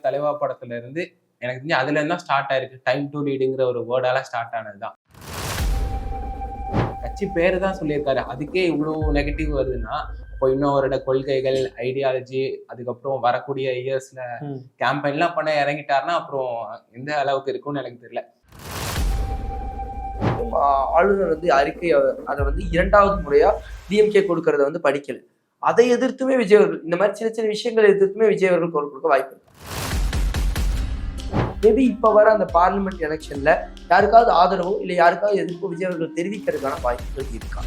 தலைவா படத்துல இருந்து எனக்கு தெரிஞ்சு அதுல இருந்தா ஸ்டார்ட் ஆயிருக்கு. டைம் டு லீடுங்கிற ஒரு வேர்டால ஸ்டார்ட் ஆனதுதான். கட்சி பேரு தான் சொல்லியிருக்காரு. அதுக்கே இவ்வளவு நெகட்டிவ் வருதுன்னா, இப்போ இன்னும் அவரோட கொள்கைகள், ஐடியாலஜி, அதுக்கப்புறம் வரக்கூடிய இயர்ஸ்ல கேம்பெயின்லாம் பண்ண இறங்கிட்டாருன்னா அப்புறம் எந்த அளவுக்கு இருக்கும்னு எனக்கு தெரியல. ஆளுநர் வந்து அறிக்கை அதை வந்து 2வது முறையா டிஎம்கே கொடுக்கறத வந்து படிக்கல. அதை எதிர்த்துமே விஜய் அவர்கள் இந்த மாதிரி சின்ன சின்ன விஷயங்களை எதிர்த்துமே விஜய் அவர்கள் குரல் கொடுக்க வாய்ப்பு இருக்கு. மேபி இப்ப வர அந்த பார்லிமெண்ட் எலெக்ஷன்ல யாருக்காவது ஆதரவோ இல்லை யாருக்காவது எதிர்ப்போ விஜய் அவர்கள் தெரிவிக்கிறதுக்கான வாய்ப்புகள் இருக்கா?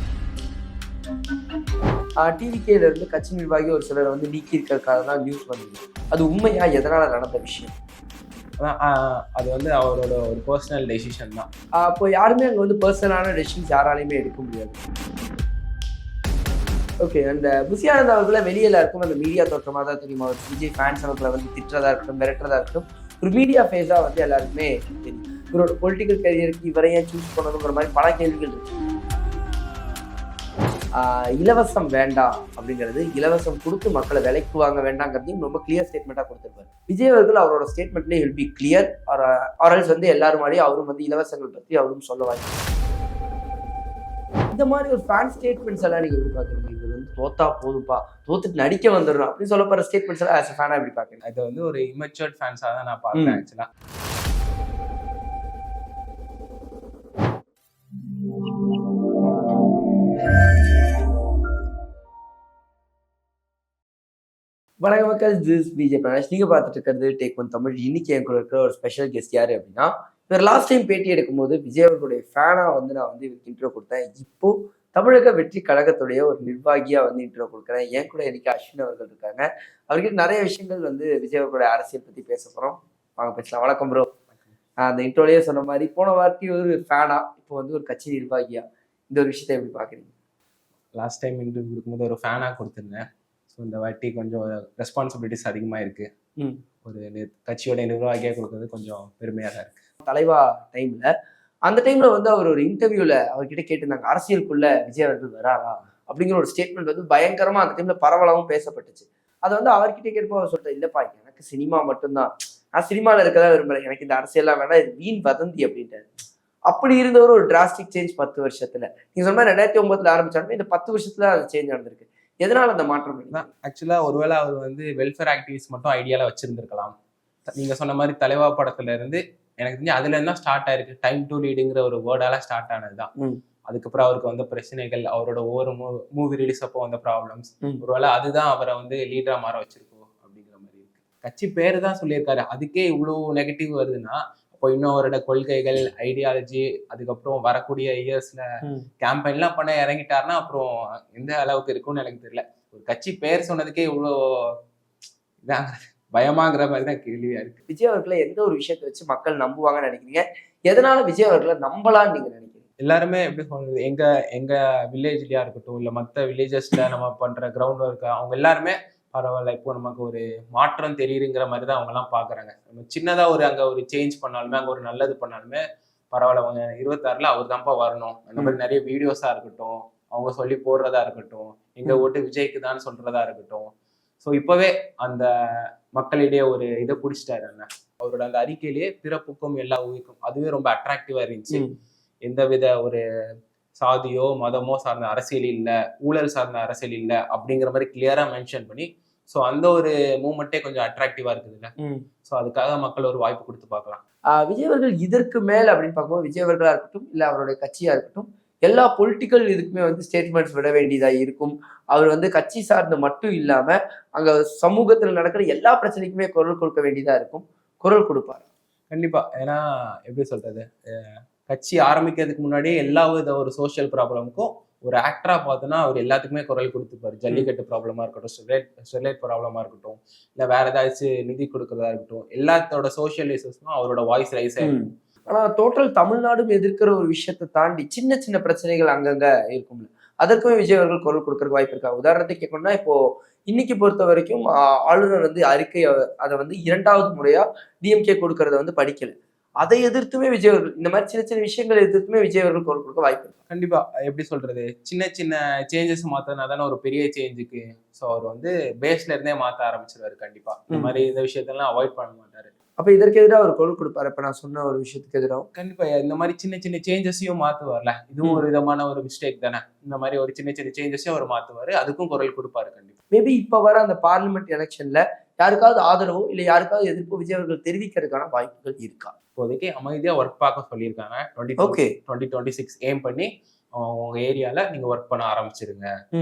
டிவிகேல இருந்து கட்சி நிர்வாகி ஒரு சிலர் வந்து நீக்கி இருக்கிறதுக்காக தான் நியூஸ் வந்தது. அது உண்மையா? எதனால நடந்த விஷயம்? அது வந்து அவரோட ஒரு பர்சனல் டெசிஷன் தான். அப்போ யாருமே அங்க வந்து பர்சனலான டெசிஷன்ஸ் யாராலையுமே எடுக்க முடியாது. ஓகே, அந்த புசியானந்த் அவர்களை வெளியில இருக்கும் அந்த மீடியா தோற்றமாக தான் தெரியும். அவர் விஜய் ஃபேன்ஸ் அவர்களை வந்து திட்டுறதா இருக்கட்டும், மிரட்டுறதா இருக்கட்டும், ஒரு மீடியா ஃபேஸா வந்து எல்லாருக்குமே தெரியும். இவரோட பொலிட்டிக்கல் கரியருக்கு இவரையே சூஸ் பண்ணணுங்கிற மாதிரி பல கேள்விகள் இருக்கு. இலவசம் வேண்டாம் அப்படிங்கிறது, இலவசம் கொடுத்து மக்களை விலைக்கு வாங்க வேண்டாங்கிறதையும் ரொம்ப கிளியர் ஸ்டேட்மெண்ட்டாக கொடுத்துருப்பாரு. விஜய் அவர்கள் அவரோட ஸ்டேட்மெண்ட்லேயே வில் பி கிளியர். ஆர்எல்ஸ் வந்து எல்லாரும் மாதிரி அவரும் வந்து இலவசங்கள் பற்றி அவரும் சொல்ல வாய்ப்பு. இந்த மாதிரி ஒரு ஃபேன் ஸ்டேட்மெண்ட்ஸ் எல்லாம் நீங்க எப்படி பாக்குறீங்க? இது வந்து தோத்தா போதும்பா, தோத்துட்டு நடிக்க வந்துடணும் அப்படின்னு சொல்ல போற ஸ்டேட்மெண்ட்ஸ் எல்லாம் ஆஸ் எ ஃபேனா எப்படி பாக்குறீங்க? அது வந்து ஒரு இம்மெச்சூர்ட் ஃபேன்ஸாக தான் நான் பார்க்குறேன் ஆக்சுவலா. வணக்கம் மக்கள், திஸ் விஜய் பிரணேஷ். நீங்க பார்த்துட்டு இருக்கிறது டேக் ஒன் தமிழ். இன்னைக்கு என் கூட இருக்கிற ஒரு ஸ்பெஷல் கெஸ்ட் யாரு அப்படின்னா, இவர் லாஸ்ட் டைம் பேட்டி எடுக்கும்போது விஜய் அவர்களுடைய ஃபேனா வந்து நான் வந்து இவருக்கு இன்ட்ரோ கொடுத்தேன். இப்போ தமிழக வெற்றி கழகத்துடைய ஒரு நிர்வாகியா வந்து இன்ட்ரோ கொடுக்குறேன். என் கூட இன்னைக்கு அஸ்வின் அவர்கள் இருக்காங்க. அவர்கிட்ட நிறைய விஷயங்கள் வந்து விஜய் அவர்களுடைய அரசியல் பத்தி பேச போறோம். வாங்க பேசலாம். வணக்கம் ப்ரோ. அந்த இன்ட்ரோலயே சொன்ன மாதிரி போன வாட்டி ஒரு ஃபேனா, இப்போ வந்து ஒரு கட்சி நிர்வாகியா, இந்த ஒரு விஷயத்தை எப்படி பாக்குறீங்க? லாஸ்ட் டைம் இன்டர்வியூ கொடுக்கும்போது ஒரு ஃபேனா கொடுத்துருந்தேன். ஸோ இந்த வாட்டி கொஞ்சம் ரெஸ்பான்சிபிலிட்டிஸ் அதிகமாக இருக்கு. ஒரு கட்சியோட நிர்வாகியாக கொடுக்கறது கொஞ்சம் பெருமையாக தான் இருக்கு. தலைவா டைம்ல அந்த டைம்ல வந்து அவர் ஒரு இன்டர்வியூல அவர்கிட்ட கேட்டிருந்தாங்க, அரசியலுக்குள்ள விஜய் அவர்கள் வராரா அப்படிங்கிற ஒரு ஸ்டேட்மெண்ட் வந்து பயங்கரமா அந்த டைம்ல பரவலாகவும் பேசப்பட்டுச்சு. அதை வந்து அவர்கிட்ட கேட்போ அவர் சொல்லிட்டு, இல்லப்பா எனக்கு சினிமா மட்டும்தான், நான் சினிமாவில் இருக்கதான் விரும்புறேன், எனக்கு இந்த அரசியல்லாம் வேணாம், இது வீண் வதந்தி அப்படின்ட்டு. அப்படி இருந்தவர் ஒரு டிராஸ்டிக் சேஞ்ச் 10 வருஷத்துல. நீங்க சொன்ன 2009 ஆரம்பிச்சாலுமே இந்த 10 வருஷத்துல அது சேஞ்ச் நடந்திருக்கு. எதனால அந்த மாற்றம்? ஆக்சுவலா ஒருவேளை அவர் வந்து வெல்ஃபேர் ஆக்டிவிஸ்ட் மட்டும் ஐடியால வச்சிருந்திருக்கலாம். நீங்க சொன்ன மாதிரி தலைவா படத்துல இருந்து எனக்கு தெரிஞ்சு அதுல இருந்தா ஸ்டார்ட் ஆயிருக்கு. டைம் டு லீடுங்கிற ஒரு வேர்டால ஸ்டார்ட் ஆனதுதான். அதுக்கப்புறம் அவருக்கு வந்த பிரச்சனைகள், அவரோட ஒவ்வொரு மூவி ரிலீஸ் அப்போ வந்த ப்ராப்ளம்ஸ், ஒருவேளை அதுதான் அவரை வந்து லீடரா மாற வச்சிருக்கோம் அப்படிங்கிற மாதிரி இருக்கு. கட்சி பேரு தான் சொல்லியிருக்காரு. அதுக்கே இவ்வளவு நெகட்டிவ் வருதுன்னா இப்போ இன்னும் அவரோட கொள்கைகள், ஐடியாலஜி, அதுக்கப்புறம் வரக்கூடிய இயர்ஸ்ல கேம்பெயின்லாம் பண்ண இறங்கிட்டாருன்னா அப்புறம் எந்த அளவுக்கு இருக்கும்னு எனக்கு தெரியல. ஒரு கட்சி பேர் சொன்னதுக்கே இவ்வளோ இதாங்கிறது பயமாங்கிற மாதிரி தான் கேள்வியா இருக்கு. விஜய் அவர்களை எந்த ஒரு விஷயத்தை வச்சு மக்கள் நம்புவாங்கன்னு நினைக்கிறீங்க? எதனால விஜய் அவர்களை நம்பலாம்னு நீங்க நினைக்கிறீங்க? எல்லாருமே எப்படி சொல்றது, எங்க வில்லேஜ்லயா இருக்கட்டும், இல்ல மற்ற வில்லேஜஸ்ல நம்ம பண்ற கிரவுண்ட் ஒர்க், அவங்க எல்லாருமே பரவாயில்ல, இப்போ நமக்கு ஒரு மாற்றம் தெரியுங்கிற மாதிரி தான் அவங்க எல்லாம் பாக்குறாங்க. நம்ம சின்னதா அங்க ஒரு சேஞ்ச் பண்ணாலுமே, அங்க ஒரு நல்லது பண்ணாலுமே பரவாயில்ல, அவங்க 26ல அவர் தான்ப்பா வரணும், அந்த மாதிரி நிறைய வீடியோஸா இருக்கட்டும், அவங்க சொல்லி போடுறதா இருக்கட்டும், எங்க ஓட்டு விஜய்க்கு தான் சொல்றதா இருக்கட்டும். ஸோ இப்பவே அந்த மக்களிடையே ஒரு இதை பிடிச்சிட்டாரு அண்ணன். அவரோட அந்த அறிக்கையிலேயே பிறப்புக்கும் எல்லா உயிர்க்கும், அதுவே ரொம்ப அட்ராக்டிவா இருந்துச்சு. எந்தவித ஒரு சாதியோ மதமோ சார்ந்த அரசியல் இல்லை, ஊழல் சார்ந்த அரசியல் இல்லை அப்படிங்கிற மாதிரி கிளியரா மென்ஷன் பண்ணி, ஸோ அந்த ஒரு மூமெண்ட்டே கொஞ்சம் அட்ராக்டிவா இருக்குதுல்ல. ஸோ அதுக்காக மக்கள் ஒரு வாய்ப்பு கொடுத்து பார்க்கலாம். விஜய் அவர்கள் இதற்கு மேல் அப்படின்னு பார்க்கும்போது, விஜய் அவர்களா இருக்கட்டும் இல்லை அவருடைய கட்சியா இருக்கட்டும், எல்லா பொலிட்டிக்கல் இதுக்குமே வந்து ஸ்டேட்மெண்ட்ஸ் விட வேண்டியதா இருக்கும். அவர் வந்து கட்சி சார்ந்து மட்டும் இல்லாம அங்க சமூகத்தில் நடக்கிற எல்லா பிரச்சனைக்குமே குரல் கொடுக்க வேண்டியதா இருக்கும். குரல் கொடுப்பாரு கண்டிப்பா. ஏன்னா எப்படி சொல்றது, கட்சி ஆரம்பிக்கிறதுக்கு முன்னாடியே எல்லா வித ஒரு சோசியல் ப்ராப்ளமுக்கும் ஒரு ஆக்டரா பார்த்தோன்னா அவர் எல்லாத்துக்குமே குரல் கொடுத்துப்பாரு. ஜல்லிக்கட்டு ப்ராப்ளமா இருக்கட்டும், ஸ்டெர்லைட் ப்ராப்ளமா இருக்கட்டும், இல்லை வேற ஏதாச்சும் நிதி கொடுக்கறதா இருக்கட்டும், எல்லாத்தோட சோசியல் இஷ்யூஸ்க்கும் அவரோட வாய்ஸ் ரைஸ் ஆயிருக்கும். ஆனா டோட்டல் தமிழ்நாடும் எதிர்க்கிற ஒரு விஷயத்தை தாண்டி சின்ன சின்ன பிரச்சனைகள் அங்கங்க இருக்கும்ல, அதற்குமே விஜய் அவர்கள் குரல் கொடுக்கறதுக்கு வாய்ப்பு இருக்கா? உதாரணத்துக்கு கேட்கணும்னா, இப்போ இன்னைக்கு பொறுத்த வரைக்கும் ஆளுநர் வந்து அறிக்கை அதை வந்து 2வது முறையா டிஎம்கே கொடுக்கறத வந்து படிக்கல. அதை எதிர்த்துமே விஜய் அவர்கள் இந்த மாதிரி சின்ன சின்ன விஷயங்களை எதிர்த்துமே விஜய் அவர்கள் குரல் கொடுக்க வாய்ப்பு இருக்கு. கண்டிப்பா. எப்படி சொல்றது? சின்ன சின்ன சேஞ்சஸ் மாத்துனா தானே ஒரு பெரிய சேஞ்சுக்கு. ஸோ அவர் வந்து பேஸ்ல இருந்தே மாத்த ஆரம்பிச்சிருவாரு கண்டிப்பா. இந்த மாதிரி இந்த விஷயத்தெல்லாம் அவாய்ட் பண்ண மாட்டாரு. அப்ப இதற்கு எதிராக அவர் குரல் கொடுப்பாரு. இப்ப நான் சொன்ன ஒரு விஷயத்துக்கு எதிராக கண்டிப்பா இந்த மாதிரி சின்ன சின்ன சேஞ்சஸையும் மாத்துவார்ல. இதுவும் ஒரு விதமான ஒரு மிஸ்டேக் தானே. இந்த மாதிரி ஒரு சின்ன சின்ன சேஞ்சஸையும் அவர் மாத்துவாரு. அதுக்கும் குரல் கொடுப்பாரு கண்டிப்பா. மேபி இப்ப வர அந்த பார்லிமெண்ட் எலெக்ஷன்ல யாருக்காவது ஆதரவோ இல்ல யாருக்காவது எதிர்ப்பு விஜய் அவர்கள் தெரிவிக்கிறதுக்கான வாய்ப்புகள் இருக்கா? இப்போதைக்கு அமைதியா ஒர்க் பார்க்க சொல்லியிருக்காங்க. ஓகே 2026 எய்ம் பண்ணி உங்க ஏரியால நீங்க ஒர்க் பண்ண ஆரம்பிச்சிருங்க.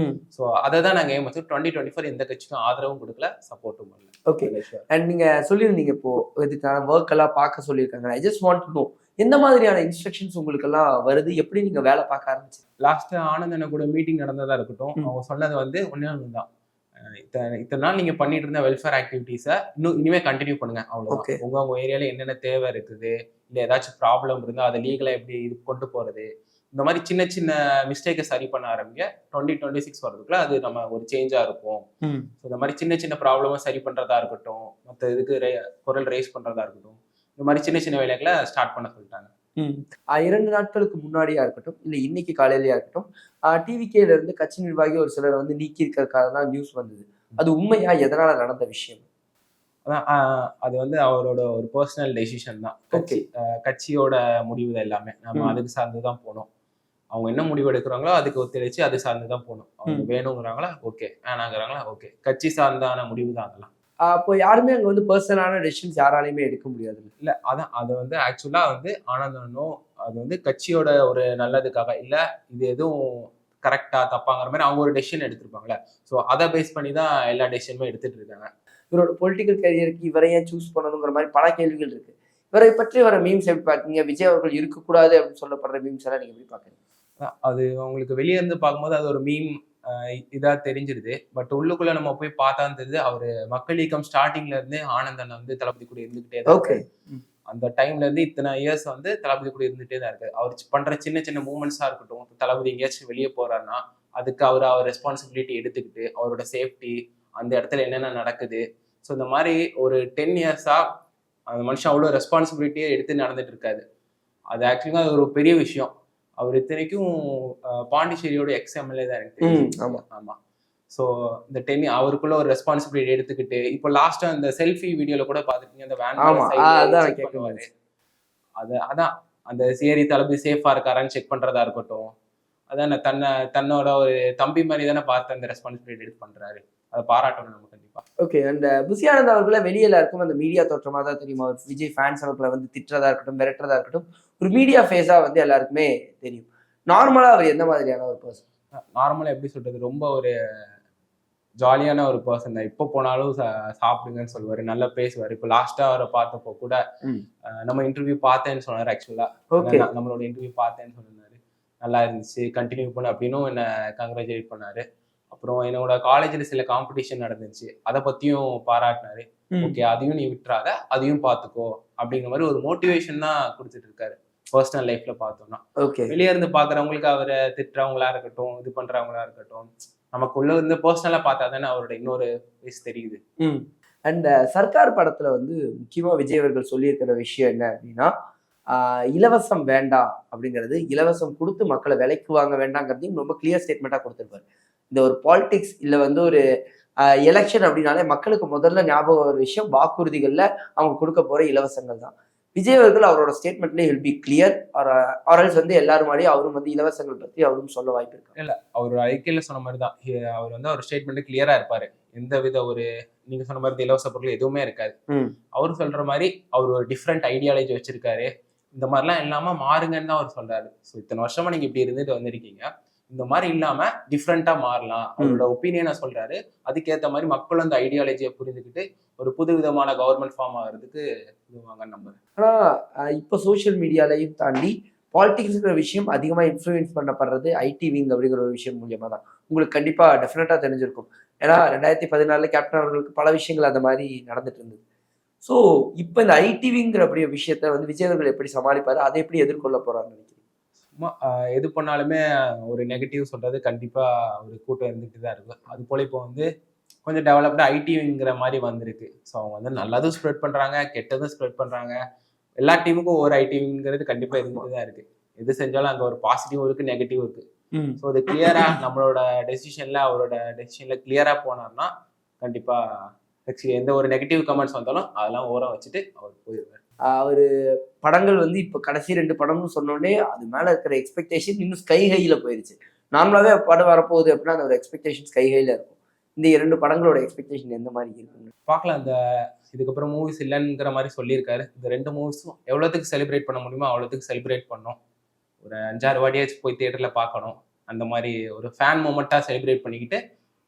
சோ அதை தான் நாங்க ஏம் வச்சு 2024 எந்த கட்சிக்கும் ஆதரவும் கொடுக்கல, சப்போர்ட்டும் பண்ணல. ஓகே. அண்ட் நீங்க சொல்லியிருந்தீங்க இப்போ இதுக்கான ஒர்க் எல்லாம் பார்க்க சொல்லியிருக்காங்க. I just want to know எந்த மாதிரியான இன்ஸ்ட்ரக்ஷன்ஸ் உங்களுக்கு எல்லாம் வருது? எப்படி நீங்க வேலை பார்க்க ஆரம்பிச்சு? லாஸ்ட் ஆனந்தன கூட மீட்டிங் நடந்ததா இருக்கட்டும், அவங்க சொன்னது வந்து ஒண்ணே ஒண்ணுதான். இத்தனை நாள் நீங்க பண்ணிட்டு இருந்த வெல்ஃபேர் ஆக்டிவிட்டிஸை இனிமே கண்டினியூ பண்ணுங்க. அவ்வளவுதான். உங்க ஏரியால என்னென்ன தேவை இருக்குது, இல்ல ஏதாச்சும் ப்ராப்ளம் இருந்தா அதை லீகலா எப்படி இது கொண்டு போறது, இந்த மாதிரி சின்ன சின்ன மிஸ்டேக்கை சரி பண்ண ஆரம்பிங்க. 2026 வரதுக்குள்ள அது நம்ம ஒரு சேஞ்சா இருக்கும். இந்த மாதிரி சின்ன சின்ன ப்ராப்ளமா சரி பண்றதா இருக்கட்டும், மற்ற இதுக்கு குரல் ரைஸ் பண்றதா இருக்கட்டும், இந்த மாதிரி சின்ன சின்ன வேலைகளை ஸ்டார்ட் பண்ண சொல்லிட்டாங்க. 2 நாட்களுக்கு முன்னாடியா இருக்கட்டும் இல்ல இன்னைக்கு காலையிலயா இருக்கட்டும், டிவிகேல இருந்து கட்சி நிர்வாகி ஒரு சிலர் வந்து நீக்கி இருக்கிறதுக்காக தான் நியூஸ் வந்தது. அது உண்மையா? எதனால நடந்த விஷயம்? அது வந்து அவரோட ஒரு பர்சனல் டெசிஷன் தான். கட்சியோட முடிவு எல்லாமே நம்ம அதுக்கு சார்ந்துதான் போனோம். அவங்க என்ன முடிவு எடுக்கிறாங்களோ அதுக்கு ஒத்துழைச்சு அது சார்ந்துதான் போகணும். அவங்க வேணுங்கிறாங்களா ஓகே, வேணாங்கிறாங்களா ஓகே. கட்சி சார்ந்தான முடிவு தான் அதெல்லாம். அப்போ யாருமே அங்க வந்து பர்சனலான டெசிஷன்ஸ் யாராலையுமே எடுக்க முடியாது. இல்ல அதான் அது வந்து ஆக்சுவலா வந்து ஆனந்தனோ அது வந்து கட்சியோட ஒரு நல்லதுக்காக இல்ல, இது எதுவும் கரெக்டா தப்பாங்கிற மாதிரி அவங்க ஒரு டெசிஷன் எடுத்திருப்பாங்களே. ஸோ அதை பேஸ் பண்ணி தான் எல்லா டெசிஷனுமே எடுத்துட்டு இருக்காங்க. இவரோட பொலிட்டிக்கல் கரியருக்கு இவரை ஏன் சூஸ் பண்ணணுங்கிற மாதிரி பல கேள்விகள் இருக்கு. இவரை பற்றி வர மீம்ஸ் எப்படி பாத்தீங்க? விஜய் அவர்கள் இருக்கக்கூடாது அப்படின்னு சொல்லப்படுற மீம்ஸ் எல்லாம் நீங்க எப்படி பாக்குறீங்க? அது அவங்களுக்கு வெளியே இருந்து பார்க்கும்போது அது ஒரு மீம் இதா தெரிஞ்சிருது. பட் உள்ளுக்குள்ள நம்ம போய் பார்த்தா தெரியுது அவரு மக்கள் இயக்கம் ஸ்டார்டிங்ல இருந்தே ஆனந்தன் வந்து தளபதி கூட இருந்துகிட்டே தான். அந்த டைம்ல இருந்து இத்தனை இயர்ஸ் வந்து தளபதி கூட இருந்துட்டே தான் இருக்கு. அவர் பண்ற சின்ன சின்ன மூவ்மெண்ட்ஸா இருக்கட்டும், தளபதி எங்கேயாச்சும் வெளியே போறாருன்னா அதுக்கு அவர் ரெஸ்பான்சிபிலிட்டி எடுத்துக்கிட்டு அவரோட சேஃப்டி அந்த இடத்துல என்னென்ன நடக்குது. ஸோ இந்த மாதிரி ஒரு 10 இயர்ஸா அந்த மனுஷன் அவ்வளோ ரெஸ்பான்சிபிலிட்டியே எடுத்து நடந்துட்டு இருக்காரு. அது ஆக்சுவலா ஒரு பெரிய விஷயம். அவர் இத்தனைக்கும் பாண்டிச்சேரியோட எக்ஸ்எம்எல்ஏ தான் எனக்கு தெரியும். ஆமா. ஸோ இந்த அவருக்குள்ள ஒரு ரெஸ்பான்சிபிலிட்டி எடுத்துக்கிட்டு இப்போ லாஸ்டா அந்த செல்ஃபி வீடியோல கூட பாத்துருக்கீங்க. அந்த வேன் பண்ணுவாரு. அதான் அந்த சேரி தளபதி சேஃபா இருக்காரான்னு செக் பண்றதா இருக்கட்டும். அதான் தன்னோட ஒரு தம்பி மாதிரி தானே பார்த்து அந்த ரெஸ்பான்சிபிலிட்டி எடுத்து பண்றாரு. அதை பாராட்டணும் நம்ம கண்டிப்பா. ஓகே. அண்ட் புசி ஆனந்த் அவர்களை வெளியே எல்லாருக்கும் அந்த மீடியா தோற்றமா தான் தெரியும். அவர் விஜய் ஃபேன்ஸ் அவர்களை வந்து திட்டுறதா இருக்கட்டும், மிரட்டுறதா இருக்கட்டும், ஒரு மீடியா ஃபேஸா வந்து எல்லாருக்குமே தெரியும். நார்மலா அவர் எந்த மாதிரியான ஒரு பர்சன்? நார்மலா எப்படி சொல்றது, ரொம்ப ஒரு ஜாலியான ஒரு பர்சன் தான். எப்போ போனாலும் சாப்பிடுங்கன்னு சொல்லுவாரு, நல்லா பேசுவாரு. இப்போ லாஸ்டா அவரை பார்த்தப்போ கூட நம்ம இன்டர்வியூ பார்த்தேன்னு சொன்னாரு. ஆக்சுவலா நம்மளோட இன்டர்வியூ பார்த்தேன்னு சொன்னாரு. நல்லா இருந்துச்சு, கண்டினியூ பண்ணு அப்படின்னு என்ன கங்க்ராச்சுலேட் பண்ணாரு. அப்புறம் என்னோட காலேஜ்ல சில காம்படிஷன் நடந்துச்சு, அதை பத்தியும் பாராட்டினாரு. ஓகே அதையும் நீ விட்டுறாத, அதையும் பாத்துக்கோ அப்படிங்கிற மாதிரி ஒரு மோட்டிவேஷன் தான் கொடுத்துட்டு இருக்காரு. பர்சனல் லைஃப்ல பார்த்தோம்னா வெளியே இருந்து பாக்குறவங்களுக்கு அவரை திட்டுறவங்களா இருக்கட்டும், இது பண்றவங்களா இருக்கட்டும், நமக்குள்ள இருந்து பர்சனலா பார்த்தா தானே அவரோட இன்னொரு வயசு தெரியுது. அண்ட் சர்க்கார் படத்துல வந்து முக்கியமா விஜய் அவர்கள் சொல்லியிருக்கிற விஷயம் என்ன அப்படின்னா, இலவசம் வேண்டாம் அப்படிங்கிறது, இலவசம் கொடுத்து மக்களை விலைக்கு வாங்க வேண்டாங்கிறதையும் ரொம்ப கிளியர் ஸ்டேட்மெண்டா கொடுத்துருப்பாரு. இந்த ஒரு பாலிடிக்ஸ் இல்ல வந்து ஒரு எலெக்ஷன் அப்படின்னாலே மக்களுக்கு முதல்ல ஞாபகம் ஒரு விஷயம் வாக்குறுதிகள்ல அவங்க கொடுக்க போற இலவசங்கள் தான். விஜய் அவர்கள் அவரோட ஸ்டேட்மெண்ட்ல வில் பி கிளியர் ஆர்எல்ஸ் வந்து எல்லாரும் மாதிரி அவரும் வந்து இலவசங்கள் பற்றி அவரும் சொல்ல வாய்ப்பு இருக்கு. இல்ல அவர் ஐக்கியல சொன்ன மாதிரி தான் அவர் வந்து அவர் ஸ்டேட்மெண்ட் கிளியரா இருப்பாரு. எந்த வித ஒரு நீங்க சொன்ன மாதிரி இலவச பொருள் எதுவுமே இருக்காது. அவரு சொல்ற மாதிரி அவர் ஒரு டிஃப்ரெண்ட் ஐடியாலஜி வச்சிருக்காரு. இந்த மாதிரிலாம் இல்லாம மாறுங்கன்னு தான் அவர் சொல்றாரு. ஸோ இத்தனை வருஷமா நீங்க இப்படி இருந்துட்டு வந்திருக்கீங்க, இந்த மாதிரி இல்லாம டிஃப்ரெண்டா மாறலாம் அவரோட ஒப்பீனியனை சொல்றாரு. அதுக்கேற்ற மாதிரி மக்களும் அந்த ஐடியாலஜியை புரிஞ்சுக்கிட்டு ஒரு புது விதமான கவர்மெண்ட் ஃபார்ம் ஆகிறதுக்கு இதுவாங்கன்னு நம்புறேன். ஆனா இப்போ சோசியல் மீடியாலையும் தாண்டி பாலிடிக்ஸ்ங்கிற விஷயம் அதிகமா இன்ஃப்ளூயன்ஸ் பண்ணப்படுறது ஐடி விங் அப்படிங்கிற ஒரு விஷயம் மூலியமா தான். உங்களுக்கு கண்டிப்பா டெஃபினட்டா தெரிஞ்சிருக்கும். ஏன்னா 2014 கேப்டன் அவர்களுக்கு பல விஷயங்கள் அந்த மாதிரி நடந்துட்டு இருந்தது. ஸோ இப்போ இந்த ஐடி விங்கிற அப்படிய விஷயத்த வந்து விஜய் அவர்கள் எப்படி சமாளிப்பாரு, அதை எப்படி எதிர்கொள்ள போறாருன்னு நினைக்கிறேன்? எது பண்ணாலுமே ஒரு நெகட்டிவ் சொல்றது கண்டிப்பா ஒரு கூட்டம் இருந்துட்டு தான் இருக்கு. அது போல இப்போ வந்து கொஞ்சம் டெவலப்டா ஐடிங்கிற மாதிரி வந்திருக்கு. ஸோ அவங்க வந்து நல்லதும் ஸ்ப்ரெட் பண்றாங்க, கெட்டதும் ஸ்ப்ரெட் பண்றாங்க. எல்லா டீமுக்கும் ஒவ்வொரு ஐடிங்கிறது கண்டிப்பா இருந்துட்டு தான் இருக்கு. எது செஞ்சாலும் அங்க ஒரு பாசிட்டிவ் இருக்கு, நெகட்டிவ் இருக்கு. ஸோ அது கிளியரா நம்மளோட அவரோட டெசிஷன்ல கிளியரா போனார்னா கண்டிப்பா எந்த ஒரு நெகட்டிவ் கமெண்ட்ஸ் வந்தாலும் அதெல்லாம் ஓரம் வச்சுட்டு அவர் போயிடுவார். அவரு படங்கள் வந்து இப்போ கடைசி 2 படம்னு சொன்னோடனே அது மேல இருக்கிற எக்ஸ்பெக்டேஷன் இன்னும் ஸ்கை ஹைல போயிருச்சு. நார்மலாவே படம் வரப்போகுது அப்படின்னா அந்த ஒரு எக்ஸ்பெக்டேஷன் ஸ்கை ஹைல இருக்கும். இந்த 2 படங்களோட எக்ஸ்பெக்டேஷன் எந்த மாதிரி இருக்குங்க? பார்க்கலாம். இதுக்கப்புறம் மூவிஸ் இல்லைங்கிற மாதிரி சொல்லியிருக்காரு. இந்த 2 மூவிஸும் எவ்வளோத்துக்கு செலிப்ரேட் பண்ண முடியுமோ அவ்வளோத்துக்கு செலிப்ரேட் பண்ணோம். ஒரு 5-6 வாட்டியாச்சும் போய் தியேட்டர்ல பார்க்கணும். அந்த மாதிரி ஒரு ஃபேன் மூமெண்ட்டாக செலிப்ரேட் பண்ணிக்கிட்டு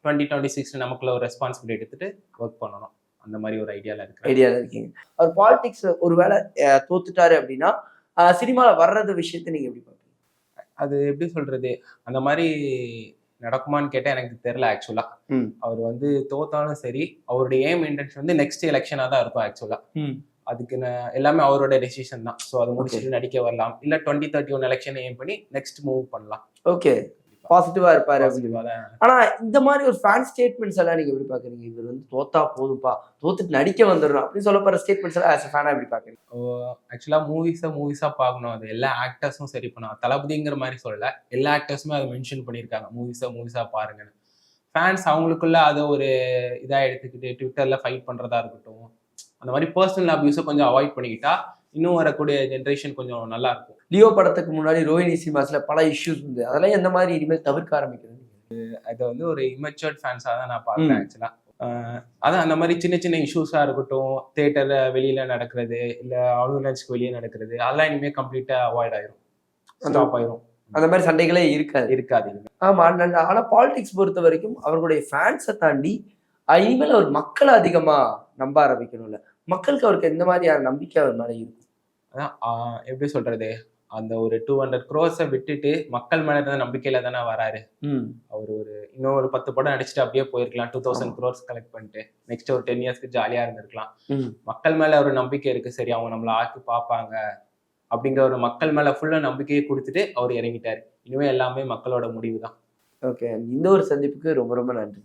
2026 நமக்குள்ள ஒரு ரெஸ்பான்சிபிலிட்டி எடுத்துட்டு ஒர்க் பண்ணணும். அந்த மாதிரி ஒரு ஐடியால இருக்கீங்க. அவர் பாலிடிக்ஸ் ஒருவேளை தோத்துட்டாரு அப்படின்னா சினிமால வர்றது விஷயத்த நீங்க எப்படி பார்க்குறீங்க? அது எப்படி சொல்றது, அந்த மாதிரி நடக்குமான்னு கேட்டா எனக்கு தெரியல ஆக்சுவலா. அவர் வந்து தோத்தாலும் சரி, அவருடைய எய்ம் இன்டென்ஷன் வந்து நெக்ஸ்ட் எலெக்ஷனா தான் இருக்கும் ஆக்சுவலா. அதுக்கு எல்லாமே அவரோட டெசிஷன் தான். ஸோ அதை முடிச்சுட்டு நடிக்க வரலாம், இல்ல 2031 எலெக்ஷன் எய்ம் பண்ணி நெக்ஸ்ட் மூவ் பண்ணலாம். ஓகே, பாசிட்டிவா இருப்பாரு. ஆனா இந்த மாதிரி ஒரு ஃபேன் ஸ்டேட்மெண்ட்ஸ் எல்லாம் நீங்க எப்படி பாக்குறீங்க? இவர் வந்து தோத்தா போதும்பா, தோத்துட்டு நடிக்க வந்துடணும் அப்படின்னு சொல்ல போற ஸ்டேட்மெண்ட்ஸ் எல்லாம் ஆஸ் ஃபேனா எப்படி பாக்குறீங்க? ஆக்சுவலா மூவிஸா பார்க்கணும். அது எல்லா ஆக்டர்ஸும் சரி பண்ணும். தளபதிங்கிற மாதிரி சொல்லல, எல்லா ஆக்டர்ஸுமே அதை மென்ஷன் பண்ணியிருக்காங்க, மூவிஸா பாருங்கன்னு. ஃபேன்ஸ் அவங்களுக்குள்ள அதை ஒரு இதா எடுத்துக்கிட்டு ட்விட்டர்ல ஃபைட் பண்றதா இருக்கட்டும், அந்த மாதிரி பர்சனல் அபியூஸை கொஞ்சம் அவாய்ட் பண்ணிக்கிட்டா இன்னும் வரக்கூடிய ஜென்ரேஷன் கொஞ்சம் நல்லா இருக்கும். லியோ படத்துக்கு முன்னாடி ரோஹிணி சினிமாஸ்ல பல இஷ்யூஸ் வந்து அதெல்லாம் எந்த மாதிரி இனிமேல் தவிர்க்க ஆரம்பிக்கிறது? அதை வந்து ஒரு இமெச்சூர்ட் ஃபேன்ஸாக தான் நான் பார்க்குறேன் ஆக்சுவலா. அதான் அந்த மாதிரி சின்ன சின்ன இஷ்யூஸாக இருக்கட்டும், தியேட்டர்ல வெளியில நடக்கிறது, இல்லை ஆடியன்ஸ்க்கு வெளியே நடக்கிறது, அதெல்லாம் இனிமேல் கம்ப்ளீட்டா அவாய்ட் ஆயிரும், ஸ்டாப் ஆயிரும். அந்த மாதிரி சண்டைகளே இருக்காது. ஆமா, ஆனா பாலிடிக்ஸ் பொறுத்த வரைக்கும் அவர்களுடைய ஃபேன்ஸை தாண்டி இனிமேல் அவர் மக்களை அதிகமா நம்ப ஆரம்பிக்கணும்ல. மக்களுக்கு அவருக்கு எந்த மாதிரியான நம்பிக்கை அவர் மேலே இருக்கும்? அதான் எப்படி சொல்றது, அந்த ஒரு 200 crores விட்டுட்டு மக்கள் மேல இருந்த நம்பிக்கையில தானே வராரு. அவர் இன்னும் ஒரு 10 படம் நடிச்சுட்டு அப்படியே போயிருக்கலாம், 2000 crores கலெக்ட் பண்ணிட்டு நெக்ஸ்ட் ஒரு 10 yearsக்கு ஜாலியா இருந்திருக்கலாம். மக்கள் மேல ஒரு நம்பிக்கை இருக்கு, சரி அவங்க நம்மள ஆக்கி பார்ப்பாங்க அப்படிங்கிற ஒரு மக்கள் மேல ஃபுல்லா நம்பிக்கையை கொடுத்துட்டு அவர் இறங்கிட்டாரு. இனிமே எல்லாமே மக்களோட முடிவு தான். ஓகே, இந்த ஒரு சந்திப்புக்கு ரொம்ப ரொம்ப நன்றி.